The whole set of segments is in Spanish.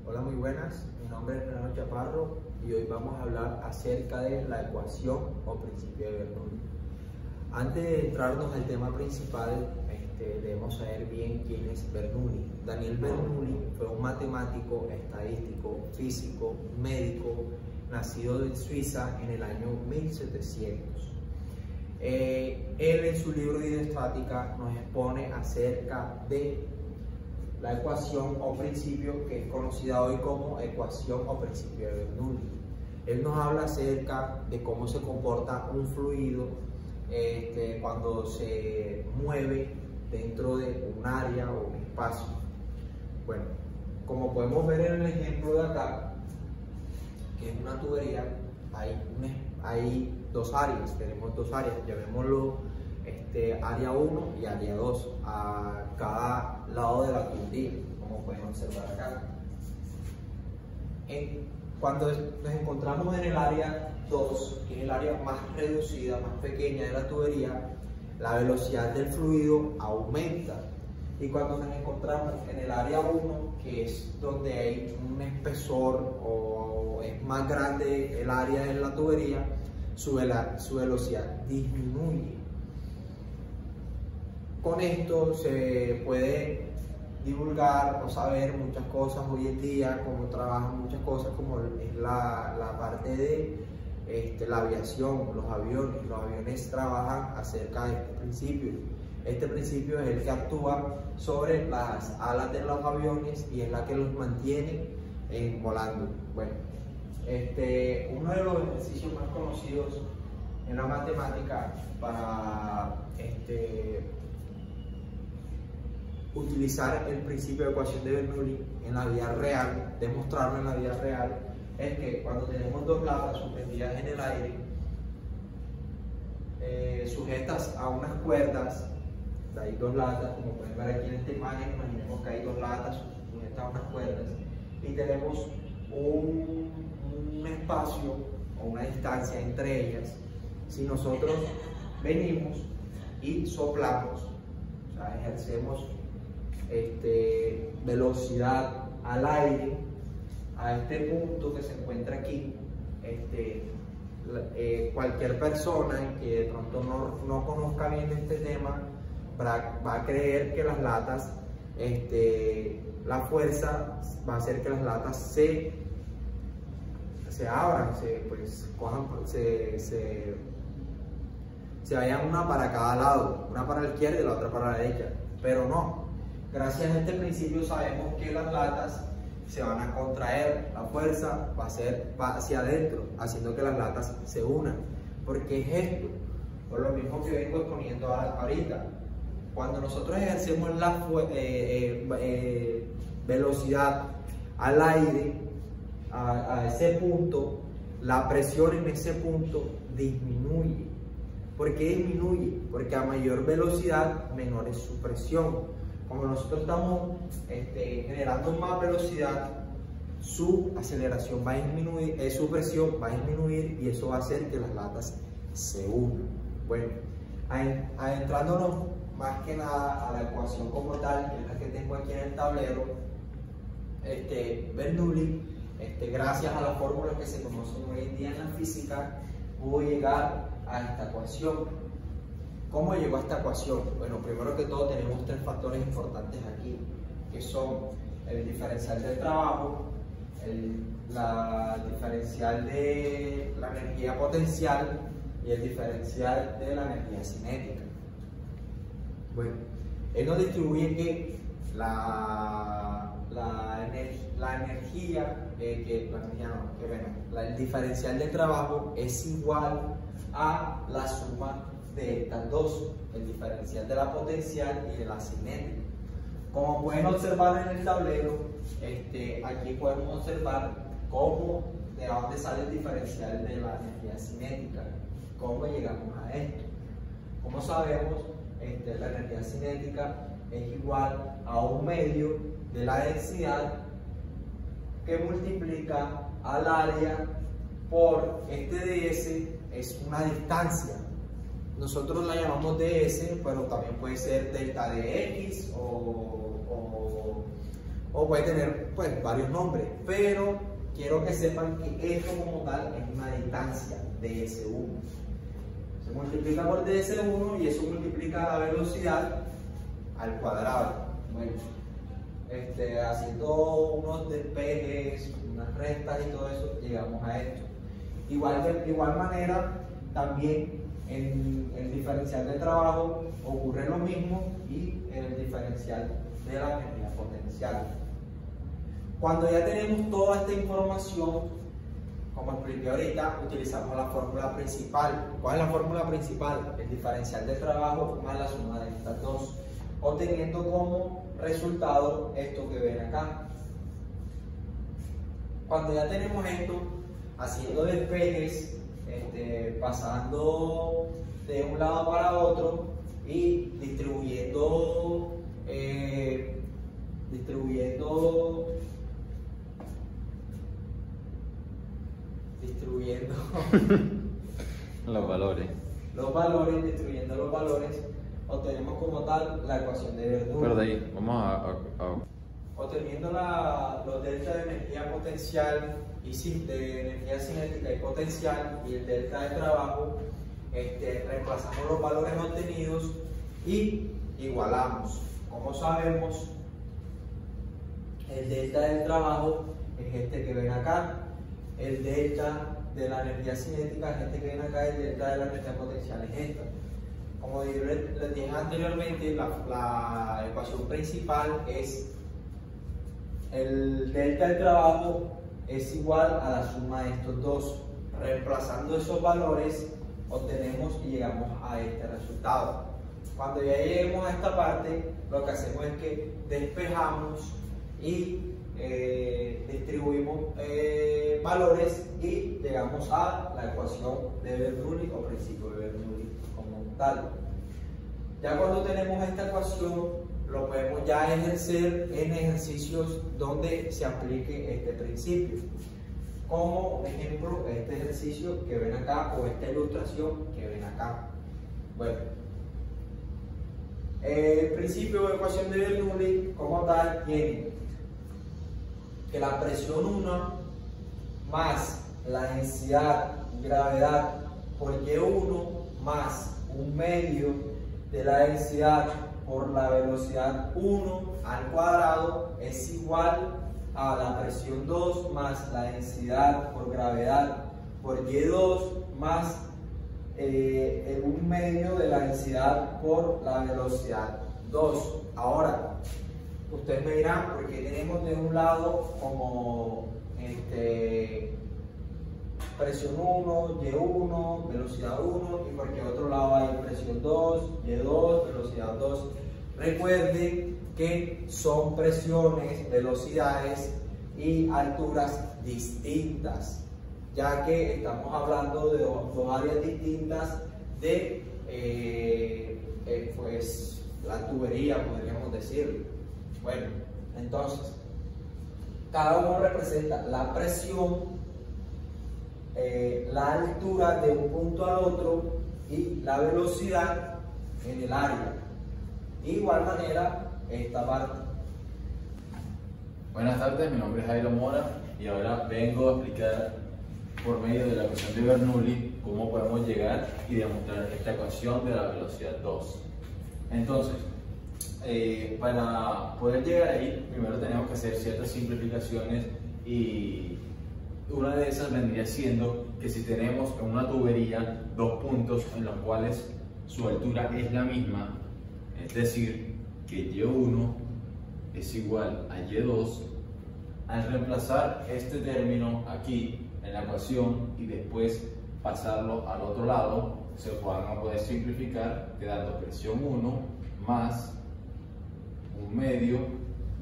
Hola, muy buenas. Mi nombre es Renato Chaparro y hoy vamos a hablar acerca de la ecuación o principio de Bernoulli. Antes de entrarnos al tema principal, debemos saber bien quién es Bernoulli. Daniel Bernoulli fue un matemático, estadístico, físico, médico, nacido en Suiza en el año 1700. Él en su libro de hidrostática nos expone acerca de la ecuación o principio que es conocida hoy como ecuación o principio de Bernoulli. Él nos habla acerca de cómo se comporta un fluido cuando se mueve dentro de un área o un espacio. Bueno, como podemos ver en el ejemplo de acá, que es una tubería, hay dos áreas, tenemos dos áreas, llamémoslo área 1 y área 2 a cada lado de la tubería, como pueden observar acá. Cuando nos encontramos en el área 2, que es el área más reducida, más pequeña de la tubería, la velocidad del fluido aumenta. Y cuando nos encontramos en el área 1, que es donde hay un espesor o es más grande el área de la tubería, su velocidad disminuye. Con esto se puede divulgar o saber muchas cosas hoy en día, cómo trabajan muchas cosas, como es la parte de la aviación, los aviones. Los aviones trabajan acerca de este principio. Este principio es el que actúa sobre las alas de los aviones y es la que los mantiene volando. Bueno, uno de los ejercicios más conocidos en la matemática para utilizar el principio de ecuación de Bernoulli en la vida real, demostrarlo en la vida real, es que cuando tenemos dos latas suspendidas en el aire, sujetas a unas cuerdas, hay dos latas, como pueden ver aquí en esta imagen, imaginemos que hay dos latas sujetas a unas cuerdas y tenemos un espacio o una distancia entre ellas. Si nosotros venimos y soplamos, o sea, ejercemos velocidad al aire a este punto que se encuentra aquí, cualquier persona que de pronto no conozca bien este tema va a creer que las latas, la fuerza va a hacer que las latas se abran, se vayan una para cada lado, una para la izquierda y la otra para la derecha, pero no. Gracias a este principio sabemos que las latas se van a contraer, la fuerza va hacia adentro, haciendo que las latas se unan. ¿Por qué es esto? Por lo mismo que vengo exponiendo ahorita. Cuando nosotros ejercemos la velocidad al aire, a ese punto, la presión en ese punto disminuye. ¿Por qué disminuye? Porque a mayor velocidad, menor es su presión. Como nosotros estamos generando más velocidad, su aceleración va a disminuir, su presión va a disminuir y eso va a hacer que las latas se unan. Bueno, adentrándonos más que nada a la ecuación como tal, que es la que tengo aquí en el tablero, Bernoulli, gracias a las fórmulas que se conocen hoy en día en la física, pudo llegar a esta ecuación. ¿Cómo llegó a esta ecuación? Bueno, primero que todo tenemos tres factores importantes aquí, que son el diferencial del trabajo, la diferencial de la energía potencial y el diferencial de la energía cinética. Bueno, él nos distribuye que el diferencial del trabajo es igual a la suma de estas dos, el diferencial de la potencial y de la cinética. Como pueden observar en el tablero, aquí podemos observar de dónde sale el diferencial de la energía cinética, cómo llegamos a esto. Como sabemos, la energía cinética es igual a un medio de la densidad que multiplica al área por ds, es una distancia. Nosotros la llamamos ds, pero también puede ser delta de x o o puede tener pues varios nombres, pero quiero que sepan que esto como tal es una distancia de S1. Se multiplica por ds1 y eso multiplica la velocidad al cuadrado. Bueno, haciendo unos despejes, unas restas y todo eso, llegamos a esto. De igual manera, también en el diferencial de trabajo ocurre lo mismo y en el diferencial de la energía potencial. Cuando ya tenemos toda esta información, como expliqué ahorita, utilizamos la fórmula principal. ¿Cuál es la fórmula principal? El diferencial de trabajo más la suma de estas dos, obteniendo como resultado esto que ven acá. Cuando ya tenemos esto, haciendo despejes, pasando de un lado para otro y distribuyendo distribuyendo los valores, obtenemos como tal la ecuación de Bernoulli. Pero de ahí, vamos a Obteniendo los delta de energía potencial y de energía cinética y potencial y el delta de trabajo, reemplazamos los valores obtenidos y igualamos. Como sabemos, el delta del trabajo es este que ven acá, el delta de la energía cinética es este que ven acá, el delta de la energía potencial es esta. Como les dije anteriormente, la ecuación principal es el delta del trabajo es igual a la suma de estos dos. Reemplazando esos valores obtenemos y llegamos a este resultado. Cuando ya lleguemos a esta parte, lo que hacemos es que despejamos y distribuimos valores y llegamos a la ecuación de Bernoulli o principio de Bernoulli como tal. Ya cuando tenemos esta ecuación, lo podemos ya ejercer en ejercicios donde se aplique este principio. Como ejemplo, este ejercicio que ven acá o esta ilustración que ven acá. Bueno, el principio de ecuación de Bernoulli como tal tiene que la presión 1 más la densidad gravedad por Y1 más un medio de la densidad por la velocidad 1 al cuadrado es igual a la presión 2 más la densidad por gravedad por Y2 más un medio de la densidad por la velocidad 2. Ahora, ustedes me dirán, ¿por qué tenemos de un lado como presión 1, Y1, velocidad 1 y por qué otro lado hay presión 2, Y2, velocidad 2? Recuerden que son presiones, velocidades y alturas distintas, ya que estamos hablando de dos áreas distintas de pues, la tubería, podríamos decir. Bueno, entonces, cada uno representa la presión, la altura de un punto al otro y la velocidad en el área. De igual manera, esta parte. Buenas tardes, mi nombre es Jairo Mora y ahora vengo a explicar por medio de la ecuación de Bernoulli cómo podemos llegar y demostrar esta ecuación de la velocidad 2. Entonces, para poder llegar ahí, primero tenemos que hacer ciertas simplificaciones y una de esas vendría siendo que si tenemos en una tubería dos puntos en los cuales su altura es la misma, es decir, que Y1 es igual a Y2, al reemplazar este término aquí en la ecuación y después pasarlo al otro lado, se van a poder simplificar quedando presión 1 más un medio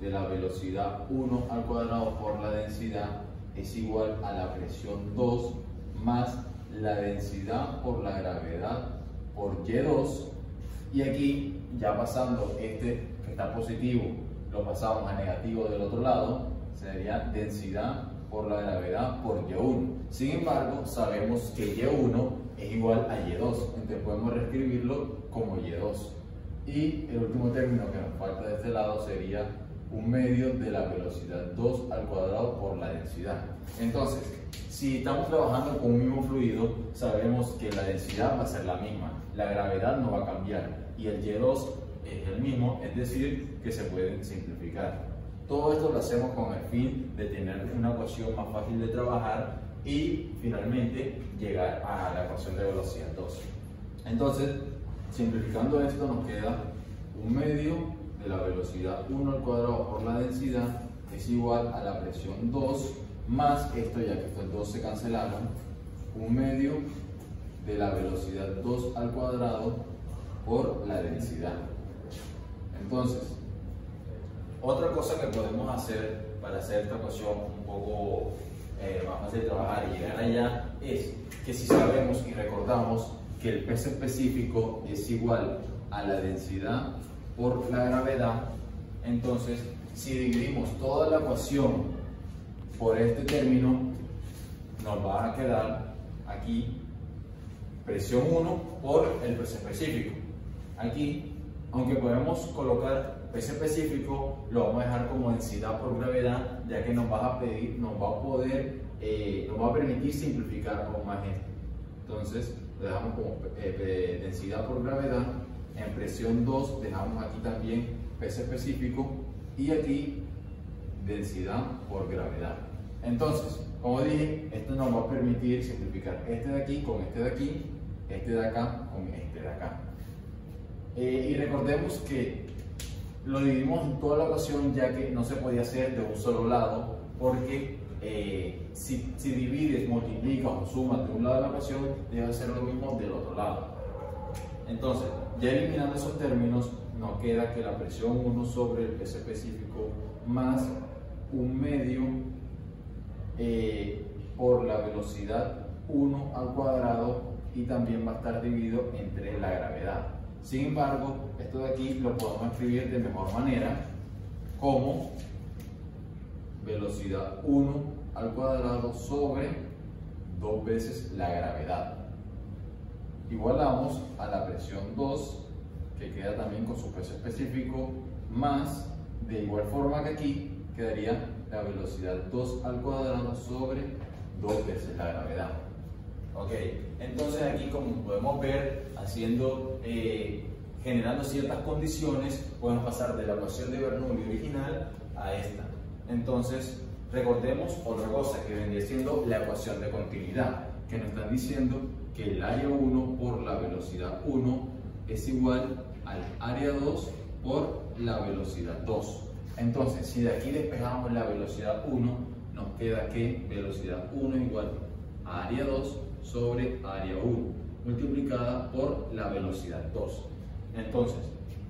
de la velocidad 1 al cuadrado por la densidad es igual a la presión 2 más la densidad por la gravedad por Y2, y aquí ya pasando este que está positivo lo pasamos a negativo del otro lado, sería densidad por la gravedad por Y1. Sin embargo, sabemos que Y1 es igual a Y2, entonces podemos reescribirlo como Y2. Y el último término que nos falta de este lado sería 1 medio de la velocidad 2 al cuadrado por la densidad. Entonces, si estamos trabajando con un mismo fluido, sabemos que la densidad va a ser la misma, la gravedad no va a cambiar y el Y2 es el mismo, es decir, que se pueden simplificar. Todo esto lo hacemos con el fin de tener una ecuación más fácil de trabajar y finalmente llegar a la ecuación de velocidad 2. Entonces, simplificando esto nos queda 1 medio de la velocidad 1 al cuadrado por la densidad es igual a la presión 2 más esto, ya que estos dos se cancelaron, 1 medio de la velocidad 2 al cuadrado por la densidad. Entonces, otra cosa que podemos hacer para hacer esta ecuación un poco más fácil de trabajar y llegar allá es que si sabemos y recordamos que el peso específico es igual a la densidad por la gravedad, entonces si dividimos toda la ecuación por este término, nos va a quedar aquí presión 1 por el peso específico. Aquí, aunque podemos colocar peso específico, lo vamos a dejar como densidad por gravedad, ya que nos va a permitir simplificar aún más esto. Entonces, lo dejamos como densidad por gravedad. En presión 2 dejamos aquí también peso específico y aquí densidad por gravedad. Entonces, como dije, esto nos va a permitir simplificar este de aquí con este de aquí, este de acá con este de acá. Y recordemos que lo dividimos en toda la ecuación, ya que no se podía hacer de un solo lado, porque si divides, multiplicas o sumas de un lado de la ecuación, debe hacer lo mismo del otro lado. Entonces, ya eliminando esos términos, nos queda que la presión 1 sobre el peso específico más 1 medio por la velocidad 1 al cuadrado y también va a estar dividido entre la gravedad. Sin embargo, esto de aquí lo podemos escribir de mejor manera como velocidad 1 al cuadrado sobre 2 veces la gravedad. Igualamos a la presión 2, que queda también con su peso específico, más, de igual forma que aquí, quedaría la velocidad 2 al cuadrado sobre 2 veces la gravedad. Ok, entonces aquí, como podemos ver, generando ciertas condiciones, podemos pasar de la ecuación de Bernoulli original a esta. Entonces, recordemos otra cosa que vendría siendo la ecuación de continuidad, que nos están diciendo que el área 1 por la velocidad 1 es igual al área 2 por la velocidad 2. Entonces, si de aquí despejamos la velocidad 1, nos queda que velocidad 1 es igual a área 2 sobre área 1, multiplicada por la velocidad 2. Entonces,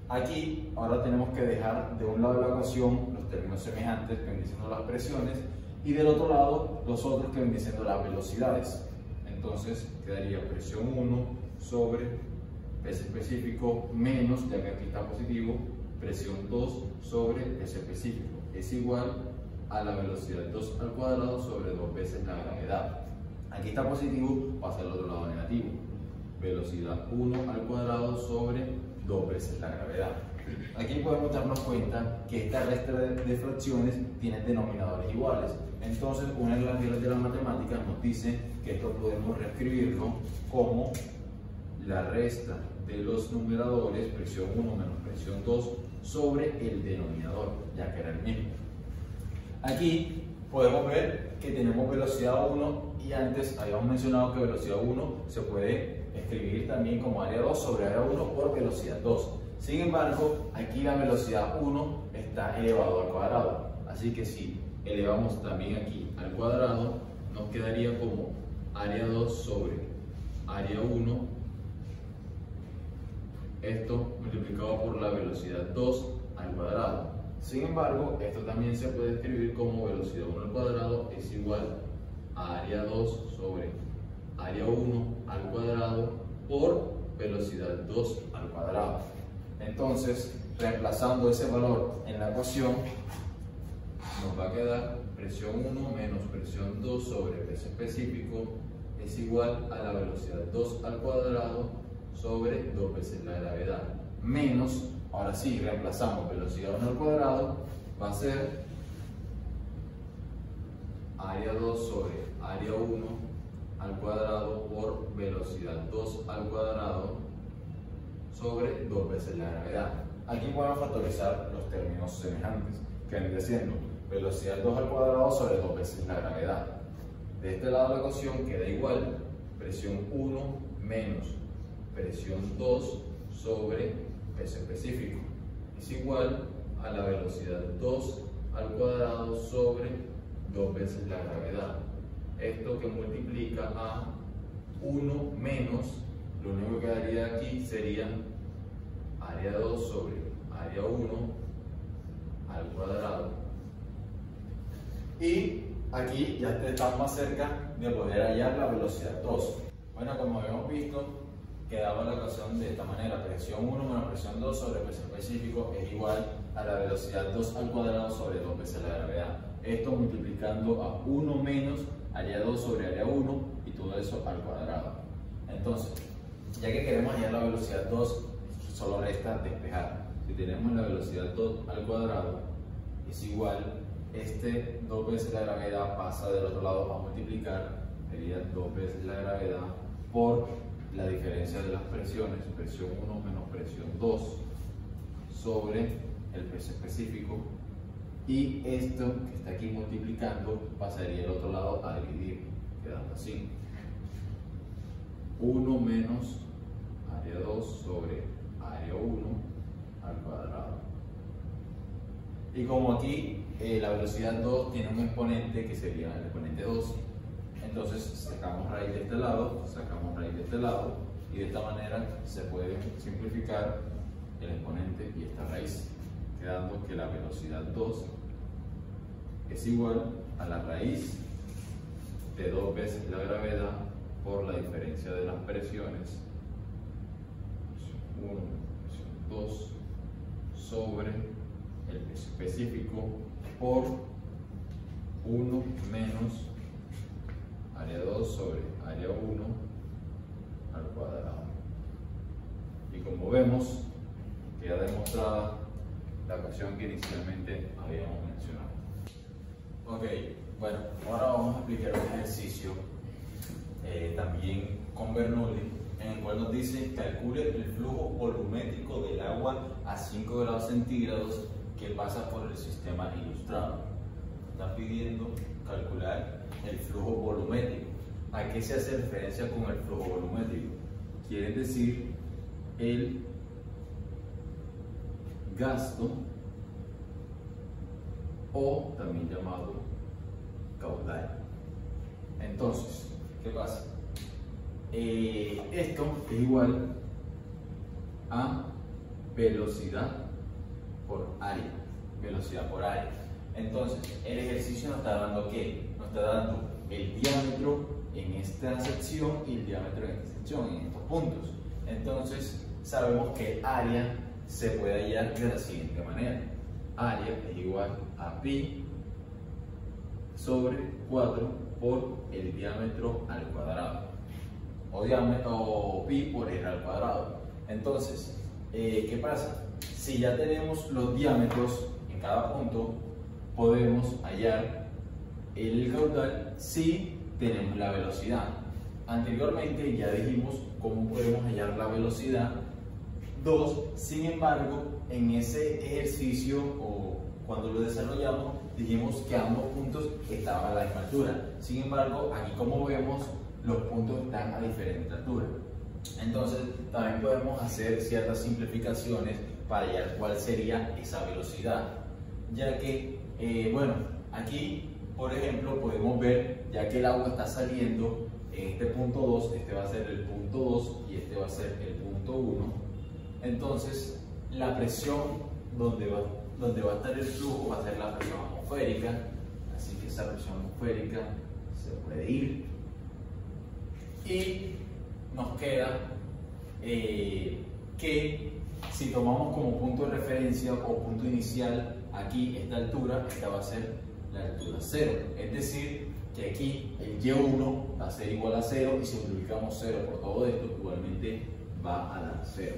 aquí ahora tenemos que dejar de un lado de la ecuación los términos semejantes, que vienen siendo las presiones, y del otro lado los otros, que vienen siendo las velocidades. Entonces, quedaría presión 1 sobre peso específico menos, ya que aquí está positivo, presión 2 sobre peso específico. Es igual a la velocidad 2 al cuadrado sobre 2 veces la gravedad. Aquí está positivo, pasa al otro lado negativo. Velocidad 1 al cuadrado sobre 2 veces la gravedad. Aquí podemos darnos cuenta que esta resta de fracciones tienen denominadores iguales. Entonces, una de las reglas de la matemática nos dice que esto podemos reescribirlo como la resta de los numeradores, presión 1 menos presión 2, sobre el denominador, ya que era el mismo. Aquí podemos ver que tenemos velocidad 1 y antes habíamos mencionado que velocidad 1 se puede escribir también como área 2 sobre área 1 por velocidad 2. Sin embargo, aquí la velocidad 1 está elevado al cuadrado. Así que si elevamos también aquí al cuadrado, nos quedaría como área 2 sobre área 1. Esto multiplicado por la velocidad 2 al cuadrado. Sin embargo, esto también se puede escribir como velocidad 1 al cuadrado es igual a área 2 sobre área 1 al cuadrado por velocidad 2 al cuadrado. Entonces, reemplazando ese valor en la ecuación, nos va a quedar presión 1 menos presión 2 sobre peso específico es igual a la velocidad 2 al cuadrado sobre 2 veces la gravedad, menos, ahora sí, reemplazamos velocidad 1 al cuadrado va a ser área 2 sobre área 1 al cuadrado por velocidad 2 al cuadrado sobre 2 veces la gravedad. Aquí podemos factorizar los términos semejantes, que vendría siendo velocidad 2 al cuadrado sobre 2 veces la gravedad. De este lado de la ecuación queda igual presión 1 menos presión 2 sobre peso específico. Es igual a la velocidad 2 al cuadrado sobre 2 veces la gravedad. Esto que multiplica a 1 menos, lo único que quedaría aquí sería área 2 sobre área 1 al cuadrado. Y aquí ya estamos más cerca de poder hallar la velocidad 2. Bueno, como habíamos visto, quedaba la ecuación de esta manera: presión 1 menos presión 2 sobre peso específico es igual a la velocidad 2 al cuadrado sobre 2 veces la gravedad. Esto multiplicando a 1 menos área 2 sobre área 1 y todo eso al cuadrado. Entonces, ya que queremos hallar la velocidad 2, solo resta despejar. Si tenemos la velocidad 2 al cuadrado es igual, 2 veces la gravedad pasa del otro lado a multiplicar, sería 2 veces la gravedad por la diferencia de las presiones, presión 1 menos presión 2 sobre el peso específico, y esto que está aquí multiplicando pasaría al otro lado a dividir, quedando así: 1 menos área 2 sobre área 1 al cuadrado. Y como aquí la velocidad 2 tiene un exponente que sería el exponente 2, entonces sacamos raíz de este lado, sacamos raíz de este lado, y de esta manera se puede simplificar el exponente y esta raíz, quedando que la velocidad 2 es igual a la raíz de 2 veces la gravedad por la diferencia de las presiones, presión 1, presión 2, sobre el peso específico por 1 menos área 2 sobre área 1 al cuadrado. Y como vemos, queda demostrada la ecuación que inicialmente habíamos mencionado. Ok, bueno, ahora vamos a aplicar un ejercicio también con Bernoulli, en el cual nos dice: calcule el flujo volumétrico del agua a 5 grados centígrados que pasa por el sistema ilustrado. Está pidiendo calcular el flujo volumétrico. ¿A qué se hace referencia con el flujo volumétrico? Quiere decir el gasto, o también llamado caudal. Entonces, ¿qué pasa? Esto es igual a velocidad por área. Velocidad por área. Entonces, el ejercicio nos está dando ¿qué? Nos está dando el diámetro en esta sección y el diámetro en esta sección, en estos puntos. Entonces, sabemos que área se puede hallar de la siguiente manera: área es igual a pi sobre 4 por el diámetro al cuadrado, o pi por r al cuadrado. Entonces, ¿qué pasa? Si ya tenemos los diámetros en cada punto, podemos hallar el caudal si tenemos la velocidad. Anteriormente ya dijimos cómo podemos hallar la velocidad 2, sin embargo, en ese ejercicio o cuando lo desarrollamos, dijimos que ambos puntos estaban a la misma altura. Sin embargo, aquí como vemos, los puntos están a diferente altura. Entonces, también podemos hacer ciertas simplificaciones para hallar cuál sería esa velocidad. Ya que, bueno, aquí, por ejemplo, podemos ver, ya que el agua está saliendo en este punto 2, este va a ser el punto 2 y este va a ser el punto 1. Entonces, la presión donde va a estar el flujo va a ser la presión atmosférica, así que esa presión atmosférica se puede ir. Y nos queda que si tomamos como punto de referencia o punto inicial aquí esta altura, esta va a ser la altura 0. Es decir, que aquí el Y1 va a ser igual a 0 y si multiplicamos 0 por todo esto, igualmente va a dar 0.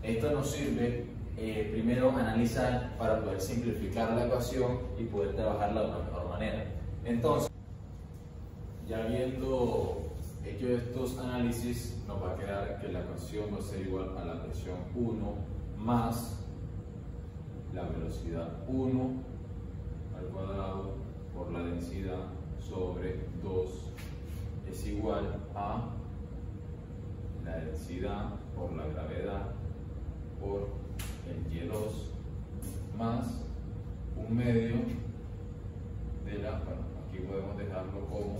Esto nos sirve primero analizar para poder simplificar la ecuación y poder trabajarla de una mejor manera. Entonces, ya habiendo hecho estos análisis, nos va a quedar que la ecuación va a ser igual a la presión 1 más la velocidad 1 al cuadrado por la densidad sobre 2 es igual a la densidad por la gravedad por el Y2 más un medio de la, bueno, aquí podemos dejarlo como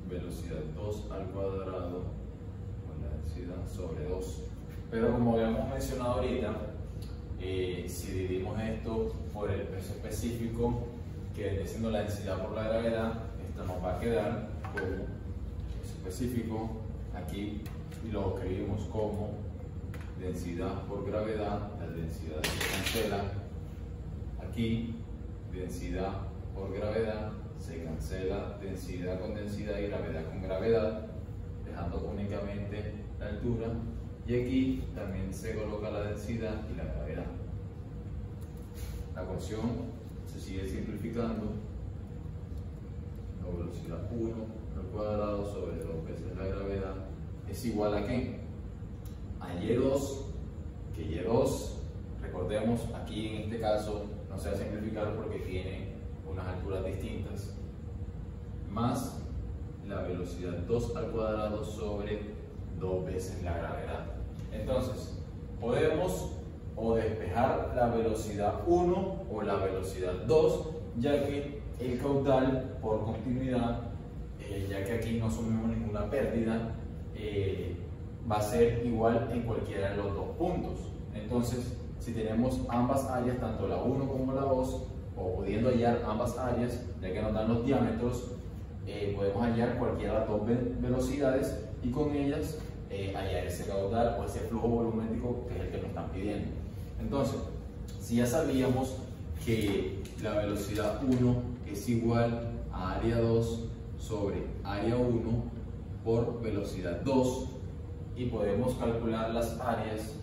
velocidad 2 al cuadrado con la densidad sobre 2. Pero como habíamos mencionado ahorita, si dividimos esto por el peso específico, que viene siendo la densidad por la gravedad, esto nos va a quedar como peso específico, aquí lo escribimos como densidad por gravedad, las densidades se cancelan, aquí densidad por gravedad, se cancela densidad con densidad y gravedad con gravedad, dejando únicamente la altura, y aquí también se coloca la densidad y la gravedad. La ecuación se sigue simplificando, la velocidad 1 al cuadrado sobre 2 veces la gravedad es igual a ¿qué? A Y2, que Y2, recordemos, aquí en este caso no se va a simplificar porque tiene unas alturas distintas, más la velocidad 2 al cuadrado sobre 2 veces la gravedad. Entonces, podemos o despejar la velocidad 1 o la velocidad 2, ya que el caudal por continuidad, ya que aquí no asumimos ninguna pérdida, va a ser igual en cualquiera de los dos puntos. Entonces, si tenemos ambas áreas, tanto la 1 como la 2, o pudiendo hallar ambas áreas, ya que nos dan los diámetros, podemos hallar cualquiera de las dos velocidades y con ellas hallar ese caudal o ese flujo volumétrico que es el que nos están pidiendo. Entonces, si ya sabíamos que la velocidad 1 es igual a área 2 sobre área 1 por velocidad 2, y podemos calcular las áreas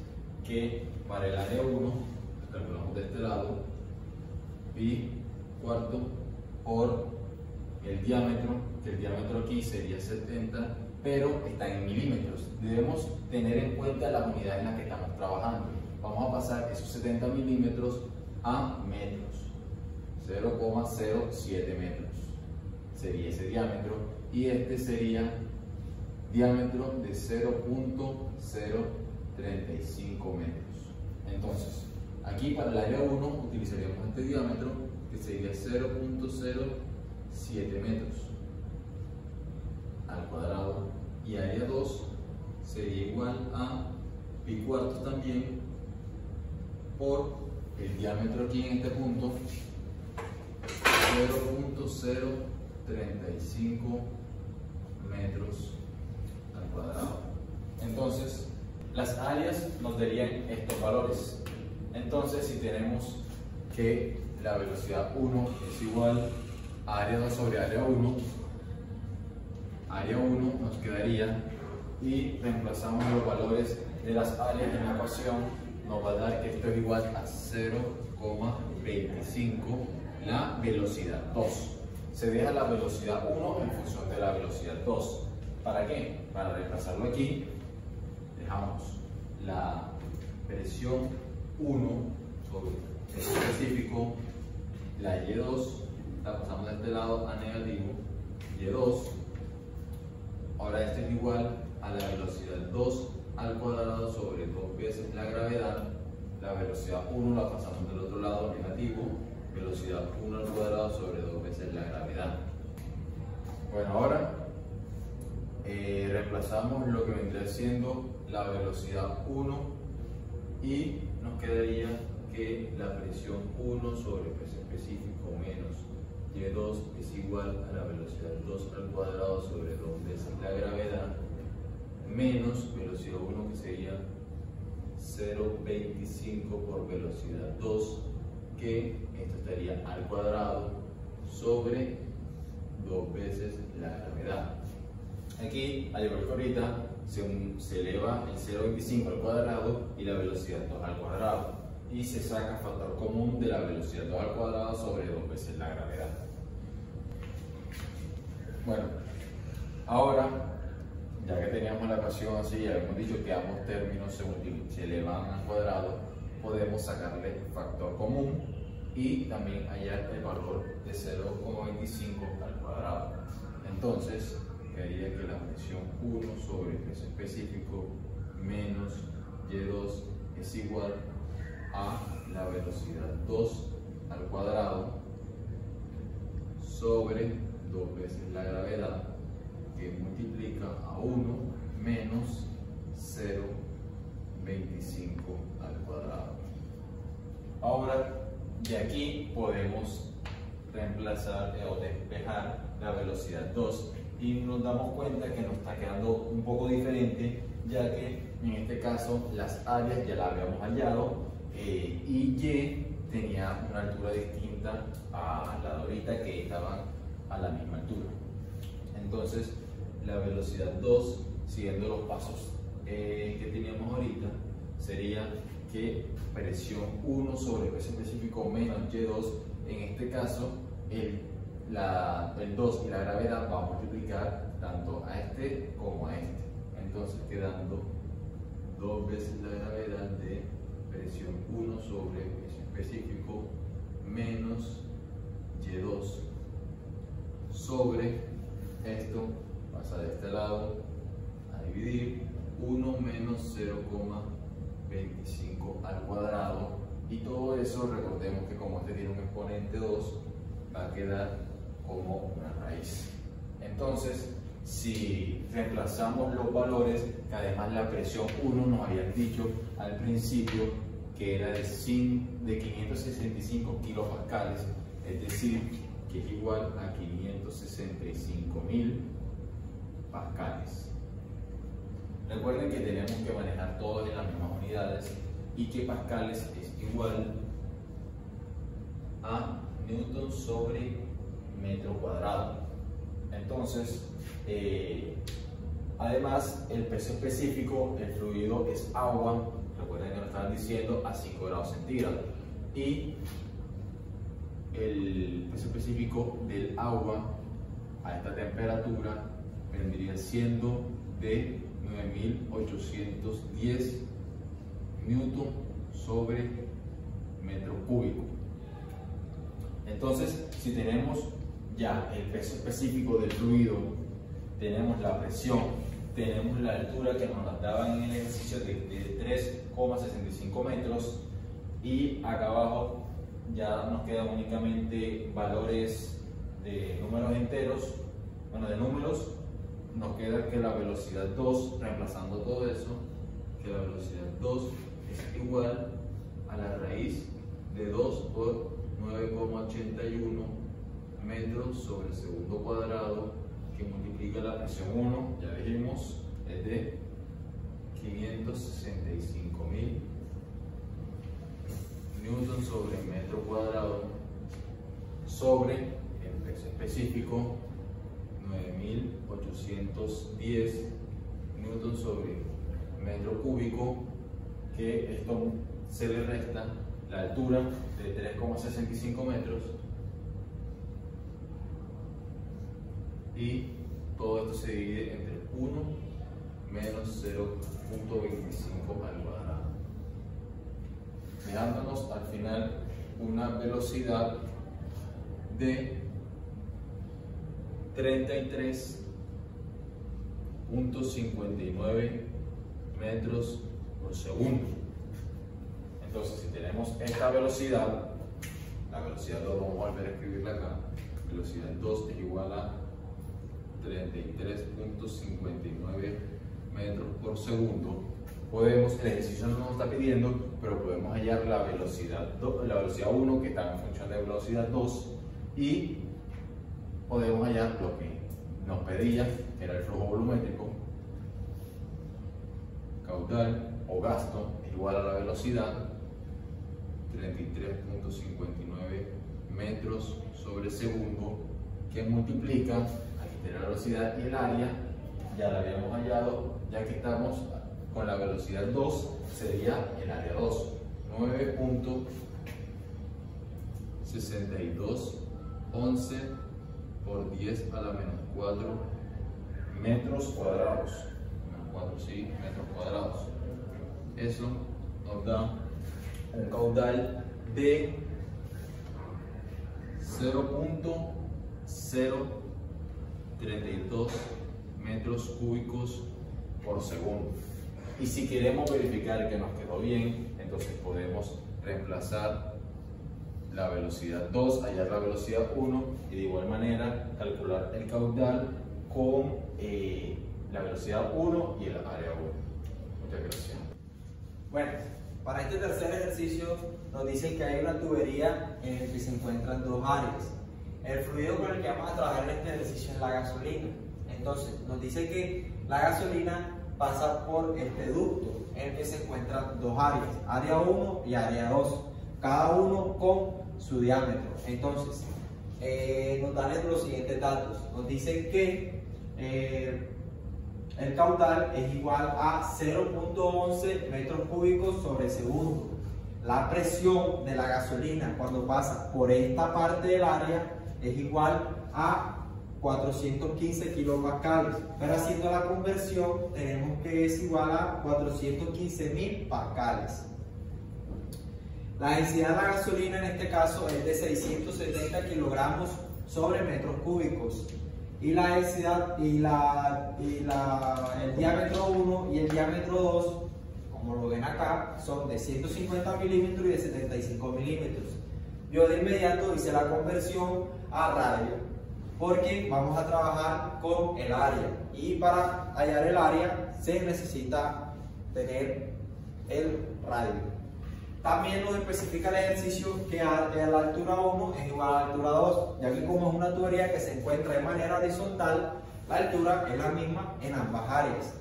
que para el área 1, calculamos de este lado, pi cuarto por el diámetro, que el diámetro aquí sería 70, pero está en milímetros. Debemos tener en cuenta las unidades en las que estamos trabajando. Vamos a pasar esos 70 milímetros a metros, 0,07 metros sería ese diámetro, y este sería diámetro de 0,035 metros. Entonces, aquí para el área 1 utilizaríamos este diámetro que sería 0,07 metros al cuadrado, y área 2 sería igual a pi cuartos también por el diámetro aquí en este punto, 0,035 metros al cuadrado. Entonces, las áreas nos darían estos valores. Entonces, si tenemos que la velocidad 1 es igual a área 2 sobre área 1, área 1 nos quedaría, y reemplazamos los valores de las áreas en la ecuación, nos va a dar que esto es igual a 0,25 la velocidad 2. Se deja la velocidad 1 en función de la velocidad 2. ¿Para qué? Para reemplazarlo aquí, dejamos la presión 1 sobre el específico, la Y2, la pasamos de este lado a negativo, Y2. Ahora esto es igual a la velocidad 2 al cuadrado sobre 2 veces la gravedad. La velocidad 1 la pasamos del otro lado, negativo, velocidad 1 al cuadrado sobre 2 veces la gravedad. Bueno, ahora reemplazamos lo que vendría siendo la velocidad 1 y nos quedaría que la presión 1 sobre peso específico menos Y2 es igual a la velocidad 2 al cuadrado sobre 2 veces la gravedad menos velocidad 1, que sería 0,25 por velocidad 2, que esto estaría al cuadrado sobre 2 veces la gravedad. Aquí, al igual que ahorita, se eleva el 0,25 al cuadrado y la velocidad 2 al cuadrado. Y se saca factor común de la velocidad 2 al cuadrado sobre 2 veces la gravedad. Bueno, ahora, ya que teníamos la ecuación así, ya hemos dicho que ambos términos se elevan al cuadrado, podemos sacarle factor común y también hallar el valor de 0,25 al cuadrado. Entonces, quedaría que la presión 1 sobre el peso específico menos Y2 es igual a la velocidad 2 al cuadrado sobre 2 veces la gravedad, que multiplica a 1 menos 0,25 al cuadrado. Ahora, de aquí podemos reemplazar o despejar la velocidad 2 y nos damos cuenta que nos está quedando un poco diferente, ya que en este caso las áreas ya las habíamos hallado y Y tenía una altura distinta a la de ahorita, que estaban a la misma altura. Entonces la velocidad 2, siguiendo los pasos que teníamos ahorita, sería que presión 1 sobre peso específico menos Y2, en este caso el 2 y la gravedad va a multiplicar tanto a este como a este, entonces quedando 2 veces la gravedad de presión 1 sobre peso específico menos Y2 sobre esto, pasa de este lado a dividir 1 menos 0,25 al cuadrado, y todo eso, recordemos que como este tiene un exponente 2, va a quedar como una raíz. Entonces, si reemplazamos los valores, que además la presión 1 nos habían dicho al principio que era de 565 kilopascales, es decir, que es igual a 565.000 pascales. Recuerden que tenemos que manejar todo en las mismas unidades y que pascales es igual a newton sobre metro cuadrado. Entonces, además, el peso específico, el fluido es agua, recuerden que nos estaban diciendo a 5 grados centígrados, y el peso específico del agua a esta temperatura vendría siendo de 9.810 newton sobre metro cúbico. Entonces, si tenemos ya el peso específico del fluido, tenemos la presión, tenemos la altura que nos la daban en el ejercicio de 3,65 metros, y acá abajo ya nos quedan únicamente valores de números enteros, bueno, de números, nos queda que la velocidad 2, reemplazando todo eso, que la velocidad 2 es igual a la raíz de 2 por 9,81 metros sobre el segundo cuadrado, que multiplica la presión 1, ya dijimos, es de 565.000 newton sobre metro cuadrado sobre el peso específico 9.810 newton sobre metro cúbico, que esto se le resta la altura de 3,65 metros, y todo esto se divide entre 1 menos 0,25 al cuadrado, dejándonos al final una velocidad de 33,59 metros por segundo. Entonces, si tenemos esta velocidad, la velocidad 2, vamos a volver a escribirla acá, velocidad 2 es igual a 33,59 metros por segundo. Podemos, el ejercicio no nos está pidiendo, pero podemos hallar la velocidad 1, que está en función de velocidad 2, y podemos hallar lo que nos pedía, que era el flujo volumétrico. Caudal o gasto es igual a la velocidad, 33,59 metros sobre segundo, que multiplica, aquí tiene la velocidad y el área, ya la habíamos hallado, ya que estamos con la velocidad 2, sería el área 2, 9.6211 por 10 a la menos 4 metros cuadrados. Menos 4, sí, metros cuadrados. Eso nos da un caudal de 0.032 metros cúbicos por segundo. Y si queremos verificar que nos quedó bien, entonces podemos reemplazar la velocidad 2, hallar la velocidad 1 y de igual manera calcular el caudal con la velocidad 1 y el área 1. Muchas gracias. Bueno, para este tercer ejercicio nos dicen que hay una tubería en el que se encuentran dos áreas. El fluido con el que vamos a trabajar en este ejercicio es la gasolina. Entonces, nos dice que la gasolina pasa por este ducto en el que se encuentran dos áreas, área 1 y área 2, cada uno con su diámetro. Entonces, nos dan los siguientes datos. Nos dicen que el caudal es igual a 0.11 metros cúbicos sobre segundo. La presión de la gasolina cuando pasa por esta parte del área es igual a 415 kilopascales, pero haciendo la conversión tenemos que es igual a 415.000 pascales. La densidad de la gasolina en este caso es de 670 kilogramos sobre metros cúbicos y la densidad el diámetro 1 y el diámetro 2, como lo ven acá, son de 150 milímetros y de 75 milímetros. Yo de inmediato hice la conversión a radio, porque vamos a trabajar con el área y para hallar el área se necesita tener el radio. También nos especifica el ejercicio que a la altura 1 es igual a la altura 2, ya que como es una tubería que se encuentra de manera horizontal, la altura es la misma en ambas áreas.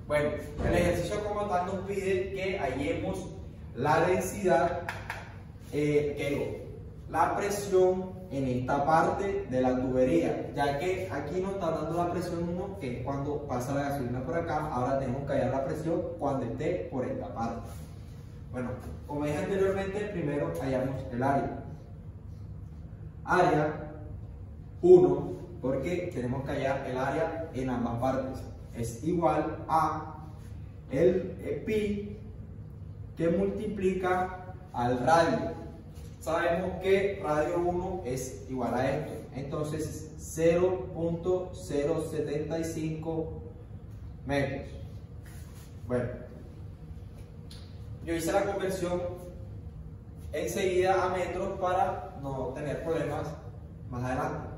Bueno, el ejercicio como tal nos pide que hallemos la densidad, la presión en esta parte de la tubería, ya que aquí nos está dando la presión 1, que es cuando pasa la gasolina por acá. Ahora tenemos que hallar la presión cuando esté por esta parte. Bueno, como dije anteriormente, primero hallamos el área. Área 1, porque tenemos que hallar el área en ambas partes. Es igual a el pi que multiplica al radio. Sabemos que radio 1 es igual a esto, entonces 0.075 metros. Bueno, yo hice la conversión enseguida a metros para no tener problemas más adelante.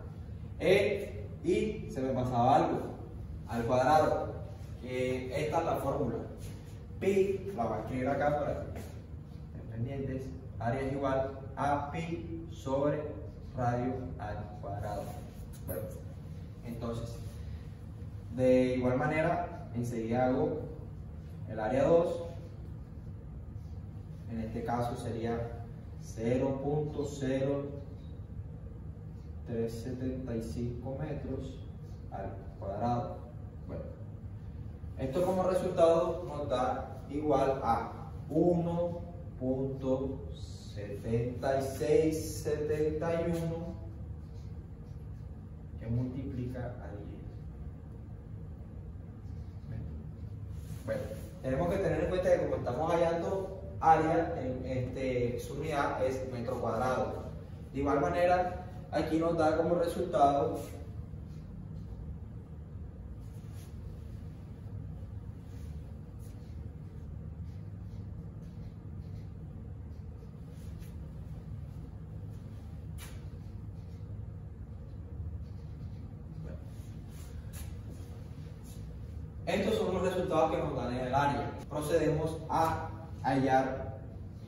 Y se me pasaba algo, al cuadrado. Esta es la fórmula. Pi, la voy a escribir acá para que estén pendientes. Área es igual a pi sobre radio al cuadrado. Bueno, entonces, de igual manera, enseguida hago el área 2. En este caso sería 0.0375 metros al cuadrado. Bueno, esto como resultado nos da igual a 1.7671 que multiplica a 10. Bueno, tenemos que tener en cuenta que como estamos hallando área, su unidad es metro cuadrado. De igual manera, aquí nos da como resultado estos son los resultados que nos dan en el área. Procedemos a hallar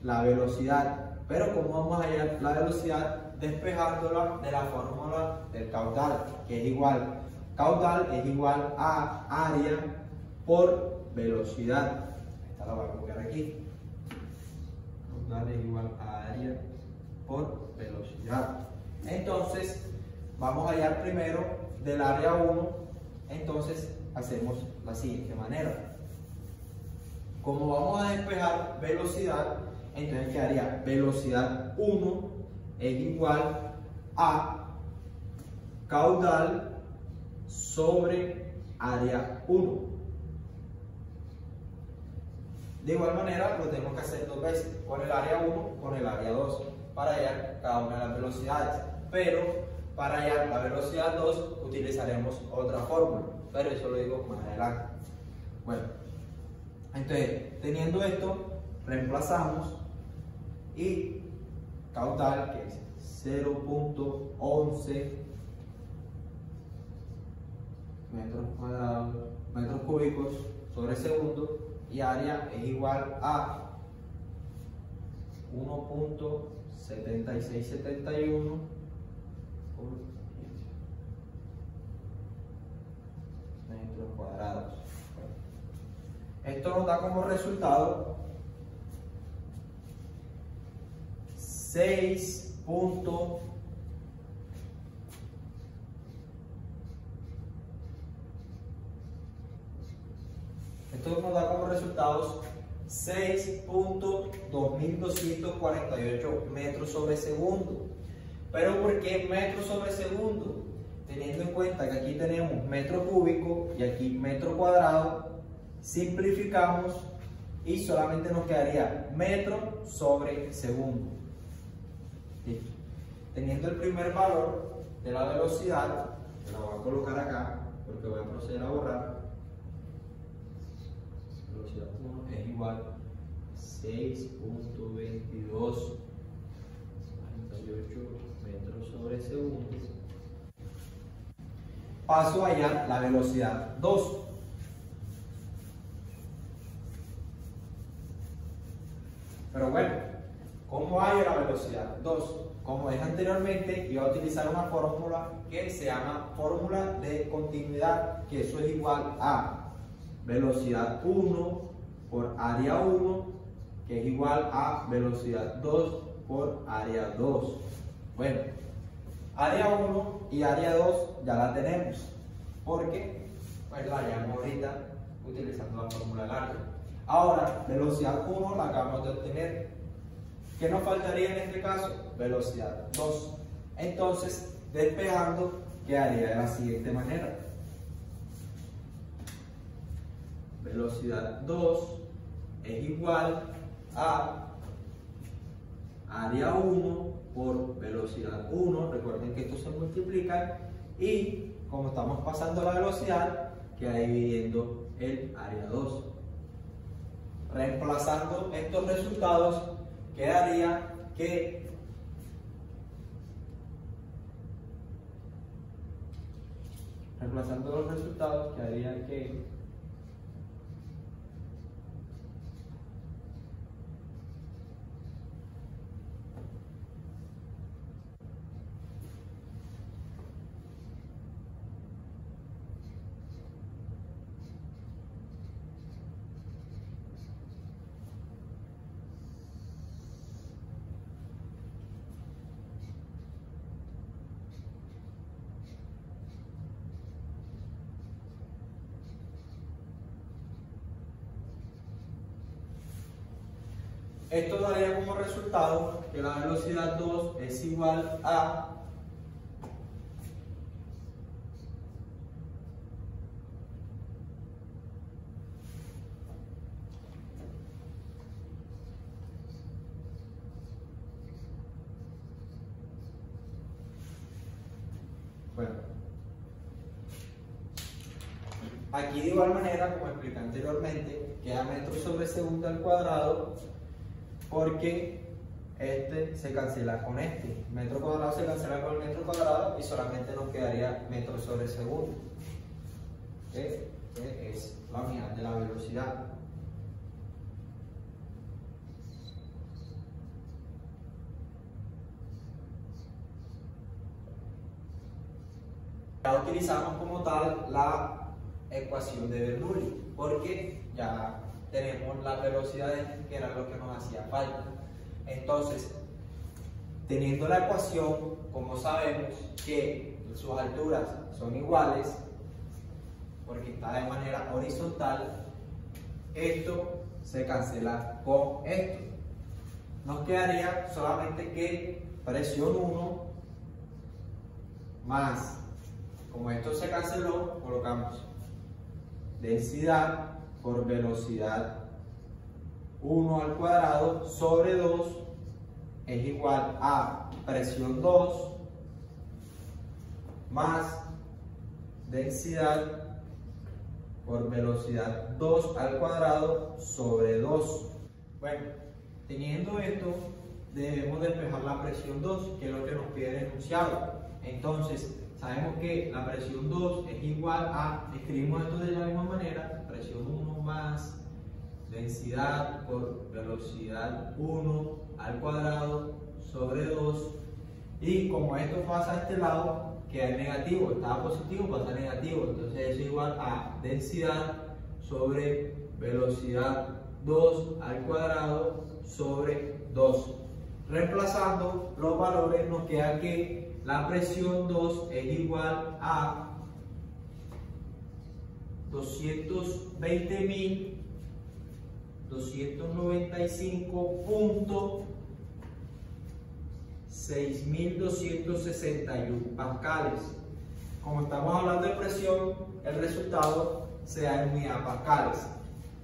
la velocidad, pero ¿cómo vamos a hallar la velocidad? Despejándola de la fórmula del caudal, que es igual, caudal es igual a área por velocidad. Esta la voy a copiar aquí. Caudal es igual a área por velocidad. Entonces, vamos a hallar primero del área 1, entonces hacemos la siguiente manera. Como vamos a despejar velocidad, entonces quedaría velocidad 1 es igual a caudal sobre área 1. De igual manera lo tenemos que hacer dos veces, con el área 1, con el área 2, para hallar cada una de las velocidades. Pero para hallar la velocidad 2 utilizaremos otra fórmula, pero eso lo digo más adelante. Bueno, entonces teniendo esto, reemplazamos y caudal, que es 0.11 metros cúbicos sobre segundo, y área es igual a 1.7671 por 10 metros cuadrados. Esto nos da como resultado 6. Esto nos da como resultados 6.2248 metros sobre segundo. Pero ¿por qué metros sobre segundo? Teniendo en cuenta que aquí tenemos metro cúbico y aquí metro cuadrado, simplificamos y solamente nos quedaría metro sobre segundo. ¿Listo? Teniendo el primer valor de la velocidad, que la voy a colocar acá porque voy a proceder a borrar. Velocidad 1 es igual a 6.2248 metros sobre segundo. Paso a hallar la velocidad 2. Pero bueno, ¿cómo hallo la velocidad 2? Como dije anteriormente, iba a utilizar una fórmula que se llama fórmula de continuidad, que eso es igual a velocidad 1 por área 1, que es igual a velocidad 2 por área 2. Bueno, área 1 y área 2 ya la tenemos, porque pues la hallamos ahorita utilizando la fórmula larga. Ahora, velocidad 1 la acabamos de obtener. ¿Qué nos faltaría en este caso? Velocidad 2. Entonces, despejando, quedaría de la siguiente manera. Velocidad 2 es igual a área 1 por velocidad 1. Recuerden que estos se multiplican y como estamos pasando la velocidad, queda dividiendo el área 2. Reemplazando estos resultados, quedaría que esto daría como resultado que la velocidad 2 es igual a aquí de igual manera, como expliqué anteriormente, queda metros sobre segundo al cuadrado, porque este se cancela con este. Metro cuadrado se cancela con el metro cuadrado y solamente nos quedaría metros sobre segundo, que es la unidad de la velocidad. Ya utilizamos como tal la ecuación de Bernoulli, porque ya tenemos las velocidades que era lo que nos hacía falta. Entonces, teniendo la ecuación, como sabemos que sus alturas son iguales, porque está de manera horizontal, esto se cancela con esto. Nos quedaría solamente que presión 1 más, como esto se canceló, colocamos densidad por velocidad 1 al cuadrado sobre 2 es igual a presión 2 más densidad por velocidad 2 al cuadrado sobre 2. Bueno, teniendo esto, debemos despejar la presión 2, que es lo que nos pide el enunciado. Entonces, sabemos que la presión 2 es igual a, escribimos esto de la misma manera, presión 1 más densidad por velocidad 1 al cuadrado sobre 2. Y como esto pasa a este lado, queda negativo, estaba positivo, pasa negativo, entonces eso es igual a densidad sobre velocidad 2 al cuadrado sobre 2. Reemplazando los valores nos queda que la presión 2 es igual a 220.295.6261 pascales. Como estamos hablando de presión, el resultado se da en unidad pascales.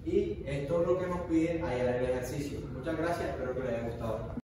Y esto es lo que nos pide hallar el ejercicio. Muchas gracias, espero que les haya gustado.